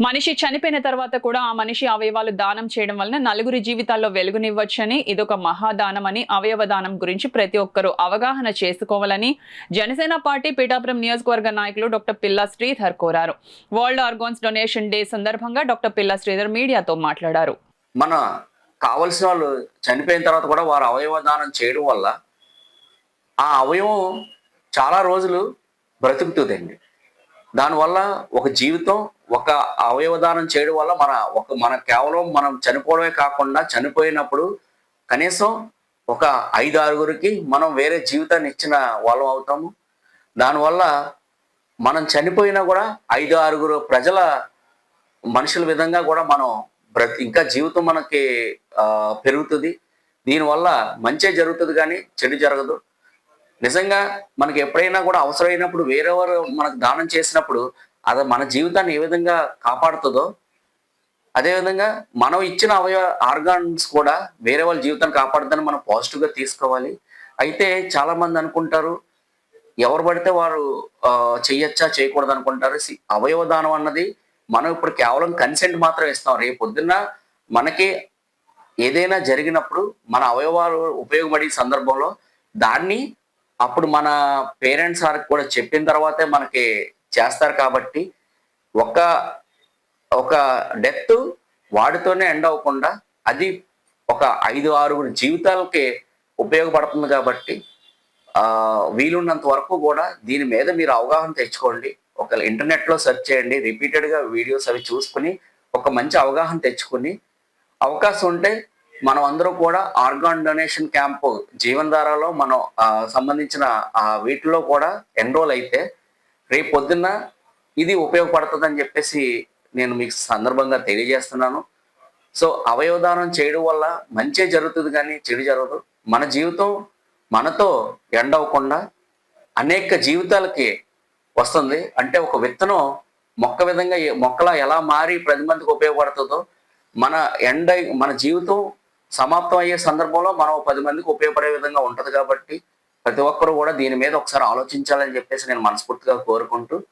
మనిషి చనిపోయిన తర్వాత కూడా ఆ మనిషి అవయవాలు దానం చేయడం వలన నలుగురి జీవితాల్లో వెలుగునివ్వొచ్చని, ఇదొక మహాదానమని, అవయవ దానం గురించి ప్రతి ఒక్కరూ అవగాహన చేసుకోవాలని జనసేన పార్టీ పీఠాపురం నియోజకవర్గ నాయకులు డాక్టర్ పిల్లా శ్రీధర్ కోరారు. వరల్డ్ ఆర్గాన్స్ డొనేషన్ డే సందర్భంగా డాక్టర్ పిల్లా శ్రీధర్ మీడియాతో మాట్లాడారు. మన కావలసిన వాళ్ళు చనిపోయిన తర్వాత కూడా వారు అవయవ దానం చేయడం వల్ల ఆ అవయవం చాలా రోజులు బ్రతుకుతుందండి. దానివల్ల ఒక జీవితం, ఒక అవయవదానం చేయడం వల్ల మన కేవలం మనం చనిపోవడమే కాకుండా చనిపోయినప్పుడు కనీసం ఒక 5, 6గురికి మనం వేరే జీవితాన్ని ఇచ్చిన వాళ్ళం అవుతాము. దానివల్ల మనం చనిపోయినా కూడా 5, 6గురు ప్రజల మనుషుల విధంగా కూడా మనం ఇంకా జీవితం మనకి పెరుగుతుంది. దీనివల్ల మంచే జరుగుతుంది కానీ చెడు జరగదు. నిజంగా మనకి ఎప్పుడైనా కూడా అవసరమైనప్పుడు వేరెవరు మనకు దానం చేసినప్పుడు అది మన జీవితాన్ని ఏ విధంగా కాపాడుతుందో, అదేవిధంగా మనం ఇచ్చిన ఆర్గాన్స్ కూడా వేరే వాళ్ళ జీవితాన్ని కాపాడుతుందని మనం పాజిటివ్గా తీసుకోవాలి. అయితే చాలా మంది అనుకుంటారు, ఎవరు పడితే వారు చెయ్యొచ్చా చేయకూడదు అనుకుంటారు. అవయవ దానం అన్నది మనం ఇప్పుడు కేవలం కన్సెంట్ మాత్రం ఇస్తాం. రేపు పొద్దున్న మనకి ఏదైనా జరిగినప్పుడు మన అవయవాలు ఉపయోగపడే సందర్భంలో దాన్ని అప్పుడు మన పేరెంట్స్ వారికి కూడా చెప్పిన తర్వాతే మనకి చేస్తారు. కాబట్టి ఒక ఒక డెత్ వాడితోనే ఎండ్ అవ్వకుండా అది ఒక 5, 6గురి జీవితాలకి ఉపయోగపడుతుంది. కాబట్టి వీలున్నంత వరకు కూడా దీని మీద మీరు అవగాహన తెచ్చుకోండి. ఒక ఇంటర్నెట్లో సెర్చ్ చేయండి, రిపీటెడ్గా వీడియోస్ అవి చూసుకుని ఒక మంచి అవగాహన తెచ్చుకుని, అవకాశం ఉంటే మనం అందరూ కూడా ఆర్గాన్ డొనేషన్ క్యాంపు జీవనధారలో మనం సంబంధించిన వీటిలో కూడా ఎన్రోల్ అయితే రేపు పొద్దున్న ఇది ఉపయోగపడుతుందని చెప్పేసి నేను మీకు సందర్భంగా తెలియజేస్తున్నాను. సో అవయవదానం చేయడం వల్ల మంచే జరుగుతుంది కానీ చెడు జరగదు. మన జీవితం మనతో ఎండ్ అవ్వకుండా అనేక జీవితాలకి వస్తుంది. అంటే ఒక విత్తనం మొక్కలా ఎలా మారి 10 మందికి ఉపయోగపడుతుందో మన జీవితం సమాప్తం అయ్యే సందర్భంలో మనం 10 మందికి ఉపయోగపడే విధంగా ఉంటది. కాబట్టి ప్రతి ఒక్కరు కూడా దీని మీద ఒకసారి ఆలోచించాలని చెప్పేసి నేను మనస్ఫూర్తిగా కోరుకుంటూ